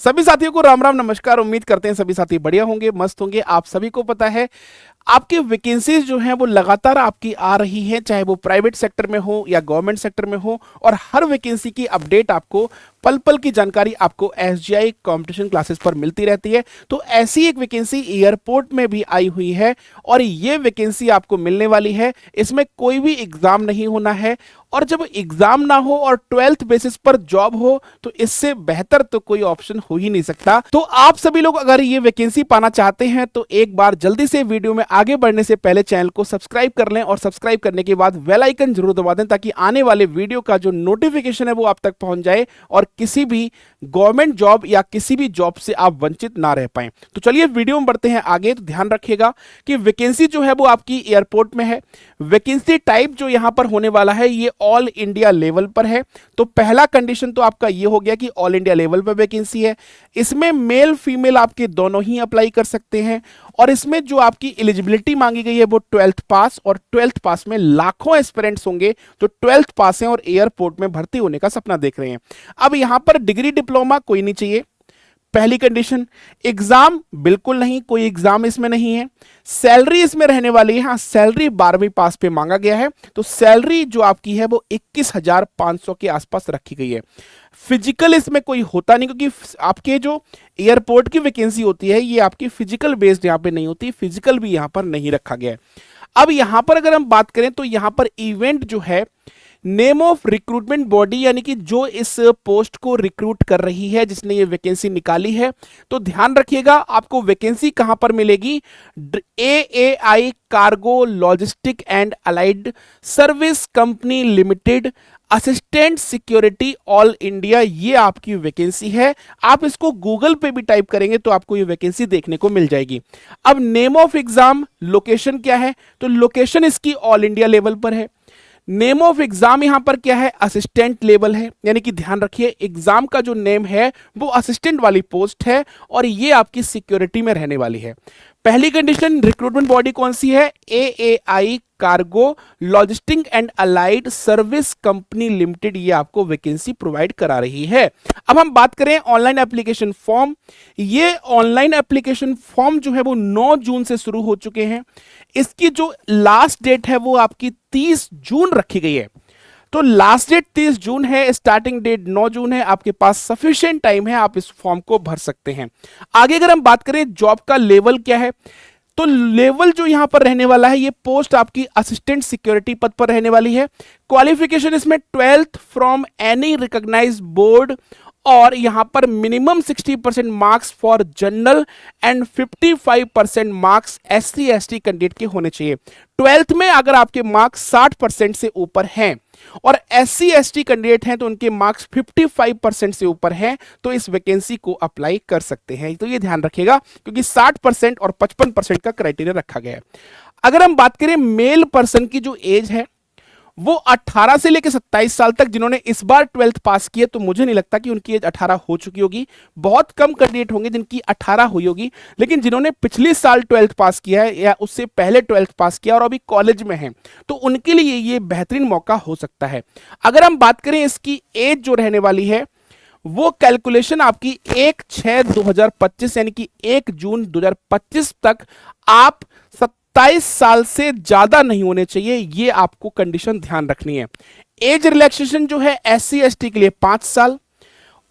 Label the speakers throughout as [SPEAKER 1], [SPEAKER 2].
[SPEAKER 1] सभी साथियों को राम राम नमस्कार। उम्मीद करते हैं सभी साथी बढ़िया होंगे, मस्त होंगे। आप सभी को पता है आपकी वैकेंसीज जो हैं वो लगातार आपकी आ रही हैं, चाहे वो प्राइवेट सेक्टर में हो या गवर्नमेंट सेक्टर में हो, और हर वैकेंसी की अपडेट आपको पल पल की जानकारी आपको एसजीआई कंपटीशन क्लासेस पर मिलती रहती है। तो ऐसी एक वैकेंसी एयरपोर्ट में भी आई हुई है और ये वैकेंसी आपको मिलने वाली है। इसमें कोई भी एग्जाम नहीं होना है, और जब एग्जाम ना हो और 12th बेसिस पर जॉब हो तो इससे बेहतर तो कोई ऑप्शन हो ही नहीं सकता। तो आप सभी लोग अगर ये वैकेंसी पाना चाहते हैं तो एक बार जल्दी से वीडियो में आगे बढ़ने से पहले चैनल को सब्सक्राइब कर लें, और सब्सक्राइब करने के बाद बेल आइकन जरूर दबा दें ताकि आने वाले वीडियो का जो नोटिफिकेशन है वो आप तक पहुंच जाए और किसी भी गवर्नमेंट जॉब या किसी भी जॉब से आप वंचित ना रह पाए। तो चलिए वीडियो में बढ़ते हैं आगे। तो ध्यान रखिएगा कि वैकेंसी जो है वो आपकी एयरपोर्ट में है। वैकेंसी टाइप जो यहां पर होने वाला है ये ऑल इंडिया लेवल पर है। तो पहला कंडीशन तो आपका ये हो गया कि ऑल इंडिया लेवल पर वैकेंसी है। इसमें मेल फीमेल आपके दोनों ही अप्लाई कर सकते हैं, और इसमें जो आपकी एलिजिबिलिटी मांगी गई है वो 12th पास, और 12th पास में लाखों एस्पिरेंट्स होंगे जो 12th पास हैं और एयरपोर्ट में भर्ती होने का सपना देख रहे हैं। अब यहां पर डिग्री डिप्लोमा कोई नहीं चाहिए, पहली कंडीशन। एग्जाम बिल्कुल नहीं, कोई एग्जाम इसमें नहीं है। सैलरी इसमें रहने वाली है, हाँ सैलरी 12वीं पास पे मांगा गया है, तो सैलरी जो आपकी है वो 21,500 के आसपास रखी गई है। फिजिकल इसमें कोई होता नहीं, क्योंकि आपके जो एयरपोर्ट की वैकेंसी होती है ये आपकी फिजिकल बेस्ड यहां पे नहीं होती, फिजिकल भी यहां पर नहीं रखा गया है। अब यहां पर अगर हम बात करें तो यहां पर इवेंट जो है, नेम ऑफ रिक्रूटमेंट बॉडी, यानी कि जो इस पोस्ट को रिक्रूट कर रही है, जिसने ये वैकेंसी निकाली है, तो ध्यान रखिएगा आपको वैकेंसी कहां पर मिलेगी। AAI cargo logistic and allied service company limited, assistant security all India, ये आपकी वैकेंसी है। आप इसको गूगल पे भी टाइप करेंगे तो आपको ये वैकेंसी देखने को मिल जाएगी। अब नेम ऑफ एग्जाम, लोकेशन क्या है, तो लोकेशन इसकी ऑल इंडिया लेवल पर है। नेम ऑफ एग्जाम यहां पर क्या है, असिस्टेंट लेवल है, यानी कि ध्यान रखिए एग्जाम का जो नेम है वो असिस्टेंट वाली पोस्ट है, और ये आपकी सिक्योरिटी में रहने वाली है। पहली कंडीशन, रिक्रूटमेंट बॉडी कौन सी है, AAI cargo logistic and allied service company limited, ये आपको वैकेंसी प्रोवाइड करा रही है। अब हम बात करें ऑनलाइन एप्लीकेशन फॉर्म। ये ऑनलाइन एप्लीकेशन फॉर्म जो है वो 9 जून से शुरू हो चुके हैं। इसकी जो लास्ट डेट है वो आपकी 30 जून रखी गई है। तो लास्ट डेट 30 जून है, स्टार्टिंग डेट 9 जून है। आपके पास सफिशिएंट टाइम है, आप इस फॉर्म को भर सकते हैं। आगे अगर हम बात करें जॉब का लेवल क्या है, तो लेवल जो यहां पर रहने वाला है, ये पोस्ट आपकी असिस्टेंट सिक्योरिटी पद पर रहने वाली है। क्वालिफिकेशन इसमें 12th from any recognised board, और यहां पर minimum 60% marks for general and 55% marks SC ST candidate के होने चाहिए। 12th में अगर आपके मार्क्स 60% से ऊपर हैं और SC ST कैंडिडेट हैं तो उनके मार्क्स 55% से ऊपर हैं, तो इस वैकेंसी को अप्लाई कर सकते हैं। तो ये ध्यान रखिएगा क्योंकि 60% और 55% का क्राइटेरिया रखा गया है। अगर हम बात करें मेल पर्सन की जो एज है वो 18 से लेकर 27 साल तक, जिन्होंने इस बार 12th पास किया, तो मुझे नहीं लगता कि उनकी एज 18 हो चुकी होगी। बहुत कम कैंडिडेट होंगे जिनकी 18 हुई होगी, लेकिन जिन्होंने पिछले साल 12th पास किया है या उससे पहले 12th पास किया और अभी कॉलेज में हैं, तो उनके लिए ये बेहतरीन मौका हो सकता है। अगर हम बात करें इसकी एज जो रहने वाली है, वो कैलकुलेशन आपकी 1/6/2025 यानी कि 1 जून 2025 तक आप 27 साल से ज्यादा नहीं होने चाहिए, ये आपको कंडीशन ध्यान रखनी है। एज रिलैक्सेशन जो है SC ST के लिए 5 साल,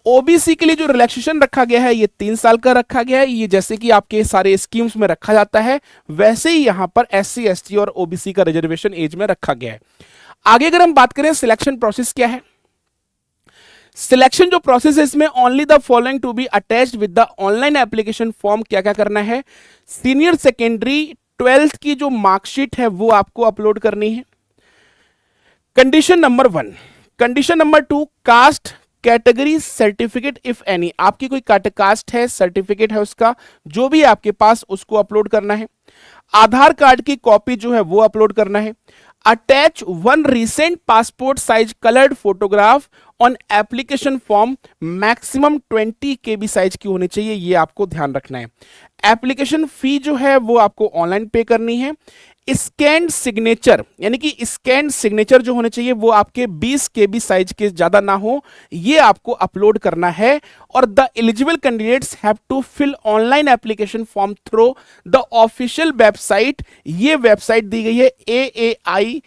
[SPEAKER 1] OBC के लिए जो रिलैक्सेशन रखा गया है ये 3 साल का रखा गया है। ये जैसे कि आपके सारे स्कीम्स में रखा जाता है वैसे ही यहां पर SC ST और OBC का रिजर्वेशन एज में रखा गया है। आगे अगर हम बात करें सिलेक्शन प्रोसेस क्या है, सिलेक्शन जो प्रोसेस है इसमें only the following to be attached with the online application form. क्या क्या करना है, सीनियर सेकेंडरी 12th की जो मार्कशीट है वो आपको अपलोड करनी है, condition number 1। Condition number 2, caste category certificate if any, आपकी कोई कास्ट है, सर्टिफिकेट है उसका, जो भी आपके पास उसको अपलोड करना है। आधार कार्ड की कॉपी जो है वो अपलोड करना है। Attach 1 recent passport size coloured photograph on application form, maximum 20 KB size की होनी चाहिए, ये आपको ध्यान रखना है। एप्लीकेशन फी जो है वो आपको ऑनलाइन पे करनी है। स्कैन सिग्नेचर, यानी कि स्कैन सिग्नेचर जो होने चाहिए वो आपके 20 केबी साइज के ज्यादा ना हो, ये आपको अपलोड करना है। और the eligible candidates have to fill online application form through the official website. ये वेबसाइट दी गई है AAICLAS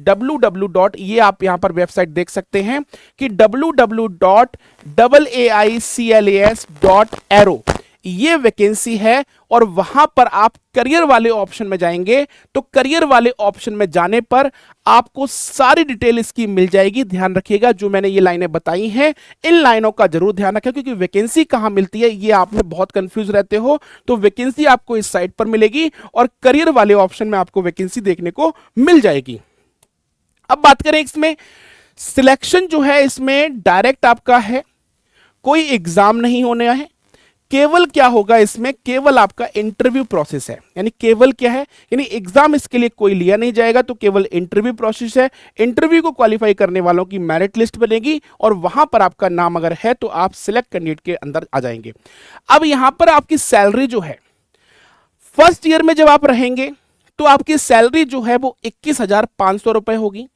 [SPEAKER 1] www. ये आप यहां पर वेबसाइट देख सकते हैं कि www.aiclas.aero ये वैकेंसी है। और वहां पर आप करियर वाले ऑप्शन में जाएंगे तो करियर वाले ऑप्शन में जाने पर आपको सारी डिटेल इसकी मिल जाएगी। ध्यान रखिएगा, जो मैंने ये लाइनें बताई हैं इन लाइनों का जरूर ध्यान रखें, क्योंकि वैकेंसी कहां मिलती है ये आप में बहुत कंफ्यूज रहते हो। तो वैकेंसी आपको इस साइट पर मिलेगी और करियर वाले ऑप्शन में आपको वैकेंसी देखने को मिल जाएगी। अब बात करें इसमें सिलेक्शन जो है, इसमें डायरेक्ट आपका है, कोई एग्जाम नहीं होने है। केवल क्या होगा इसमें, केवल आपका इंटरव्यू प्रोसेस है। यानी केवल क्या है, यानी एग्जाम इसके लिए कोई लिया नहीं जाएगा, तो केवल इंटरव्यू प्रोसेस है। इंटरव्यू को क्वालिफाई करने वालों की मेरिट लिस्ट बनेगी और वहां पर आपका नाम अगर है तो आप सिलेक्ट कैंडिडेट के अंदर आ जाएंगे। अब यहां पर आपकी सैलरी जो है, फर्स्ट ईयर में जब आप रहेंगे तो आपकी सैलरी जो है वो 21,500 रुपए होगी।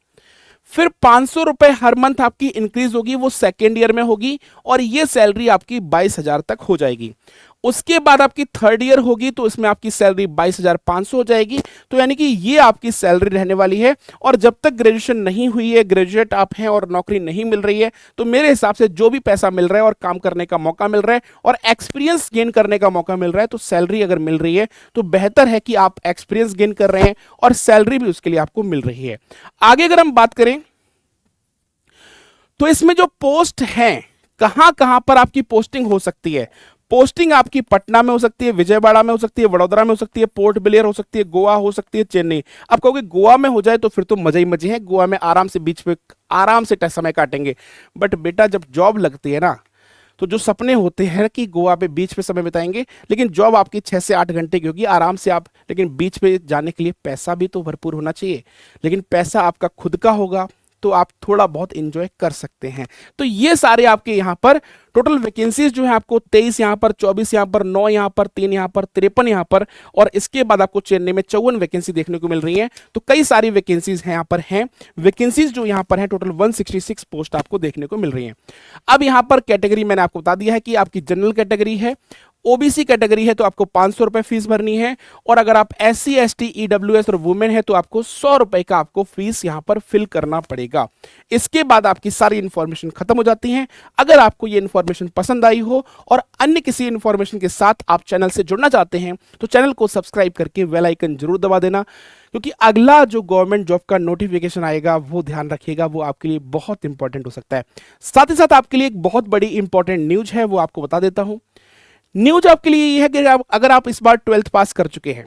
[SPEAKER 1] फिर 500 रुपए हर मंथ आपकी इंक्रीज होगी, वो सेकेंड ईयर में होगी, और ये सैलरी आपकी 22,000 तक हो जाएगी। उसके बाद आपकी थर्ड ईयर होगी तो इसमें आपकी सैलरी 22,500 हो जाएगी। तो यानी कि ये आपकी सैलरी रहने वाली है। और जब तक ग्रेजुएशन नहीं हुई है, ग्रेजुएट आप हैं और नौकरी नहीं मिल रही है, तो मेरे हिसाब से जो भी पैसा मिल रहा है और काम करने का मौका मिल रहा है और एक्सपीरियंस गेन करने का मौका मिल रहा है, तो सैलरी अगर मिल रही है तो बेहतर है कि आप एक्सपीरियंस गेन कर रहे हैं और सैलरी भी उसके लिए आपको मिल रही है। आगे अगर हम बात करें तो इसमें जो पोस्ट हैं, कहां कहां पर आपकी पोस्टिंग हो सकती है। पोस्टिंग आपकी पटना में हो सकती है, विजयवाड़ा में हो सकती है, वडोदरा में हो सकती है, पोर्ट ब्लेयर हो सकती है, गोवा हो सकती है, चेन्नई। अब कहोगे गोवा में हो जाए तो फिर तो मजे ही मजे हैं, गोवा में आराम से बीच पे आराम से समय काटेंगे। बट बेटा जब जॉब लगती है ना, तो जो सपने होते हैं कि गोवा पे बीच पे समय बिताएंगे, लेकिन जॉब आपकी 6 से 8 घंटे की होगी आराम से आप, लेकिन बीच पे जाने के लिए पैसा भी तो भरपूर होना चाहिए। लेकिन पैसा आपका खुद का होगा तो आप थोड़ा बहुत एंजॉय कर सकते हैं। तो ये सारे आपके यहाँ पर टोटल वैकेंसीज जो है आपको 23 यहाँ पर, 24 यहाँ पर, 9 यहाँ पर, 3 यहाँ पर, 53 यहाँ पर, और इसके बाद आपको चेन्नई में 54 वैकेंसी देखने को मिल रही है। तो कई सारी वैकेंसीज यहाँ पर हैं। वैकेंसीज जो यहाँ पर हैं टोटल 166 पोस्ट आपको देखने को मिल रही हैं। अब यहाँ पर कैटेगरी मैंने आपको बता दिया है कि आपकी जनरल कैटेगरी है, ओबीसी कैटेगरी है तो आपको 500 रुपए फीस भरनी है, और अगर आप SC ST EWS और वुमेन है तो आपको 100 रुपए का आपको फीस यहां पर फिल करना पड़ेगा। इसके बाद आपकी सारी इंफॉर्मेशन खत्म हो जाती है। अगर आपको ये इंफॉर्मेशन पसंद आई हो और अन्य किसी इंफॉर्मेशन के साथ आप चैनल से जुड़ना चाहते हैं तो चैनल को सब्सक्राइब करके बेल आइकन जरूर दबा देना, क्योंकि अगला जो गवर्नमेंट जॉब का नोटिफिकेशन आएगा वो ध्यान रखिएगा, वो आपके लिए बहुत इंपॉर्टेंट हो सकता है। साथ ही साथ आपके लिए एक बहुत बड़ी इंपॉर्टेंट न्यूज है, वो आपको बता देता हूं। न्यूज आपके लिए ये है कि अगर आप इस बार 12th पास कर चुके हैं,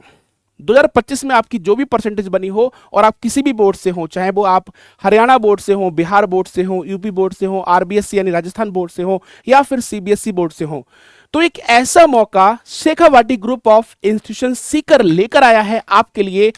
[SPEAKER 1] 2025 में आपकी जो भी परसेंटेज बनी हो और आप किसी भी बोर्ड से हो, चाहे वो आप हरियाणा बोर्ड से हो, बिहार बोर्ड से हो, यूपी बोर्ड से हो, RBSC यानी राजस्थान बोर्ड से हो, या फिर CBSE बोर्ड से हो, तो एक ऐसा मौका Shekhawati group of institution Sikar लेकर आया है आपके लिए।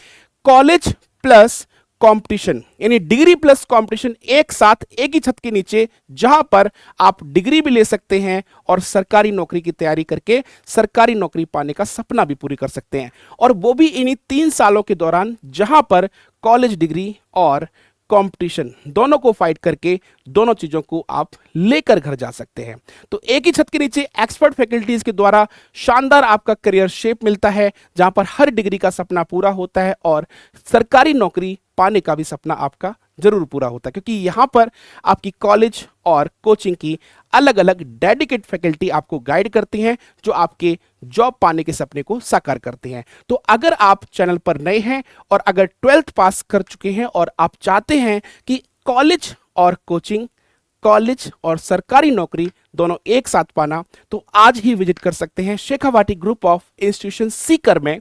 [SPEAKER 1] कॉलेज प्लस कंपटीशन, यानी डिग्री प्लस कंपटीशन एक साथ एक ही छत के नीचे, जहां पर आप डिग्री भी ले सकते हैं और सरकारी नौकरी की तैयारी करके सरकारी नौकरी पाने का सपना भी पूरी कर सकते हैं, और वो भी इन्हीं 3 सालों के दौरान, जहां पर कॉलेज डिग्री और कंपटीशन दोनों को फाइट करके दोनों चीजों को आप लेकर घर जा सकते हैं। तो एक ही छत के नीचे एक्सपर्ट फैकल्टीज के द्वारा शानदार आपका करियर शेप मिलता है, जहां पर हर डिग्री का सपना पूरा होता है और सरकारी नौकरी पाने का भी सपना आपका जरूर पूरा होता है, क्योंकि यहां पर आपकी कॉलेज और कोचिंग की अलग अलग डेडिकेट फैकल्टी आपको गाइड करती हैं, जो आपके जॉब पाने के सपने को साकार करते हैं। तो अगर आप चैनल पर नए हैं और अगर 12th पास कर चुके हैं और आप चाहते हैं कि कॉलेज और कोचिंग, कॉलेज और सरकारी नौकरी दोनों एक साथ पाना, तो आज ही विजिट कर सकते हैं Shekhawati group of institution Sikar में।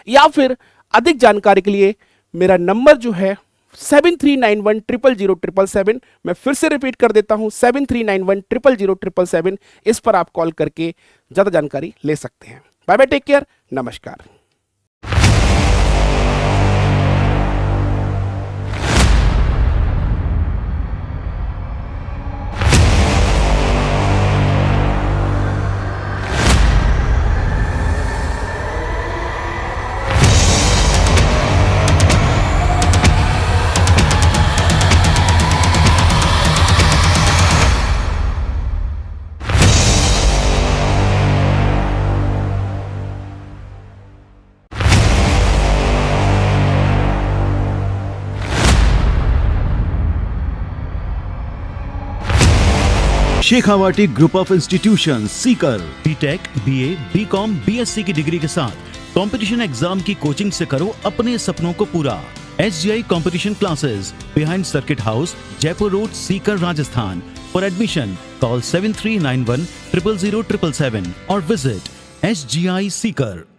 [SPEAKER 1] या फिर अधिक जानकारी के लिए मेरा नंबर जो है 7391000777, मैं फिर से रिपीट कर देता हूं 7391000777, इस पर आप कॉल करके ज्यादा जानकारी ले सकते हैं। बाय बाय, टेक केयर, नमस्कार।
[SPEAKER 2] Shekhawati group of institution Sikar.
[SPEAKER 3] BTech, BA, BCom, BSc की डिग्री के साथ कंपटीशन एग्जाम की कोचिंग से करो अपने सपनों को पूरा। SGI competition classes behind circuit house, Jaipur road, Sikar, Rajasthan. For admission call 7391 000 777 और विजिट SGI सीकर।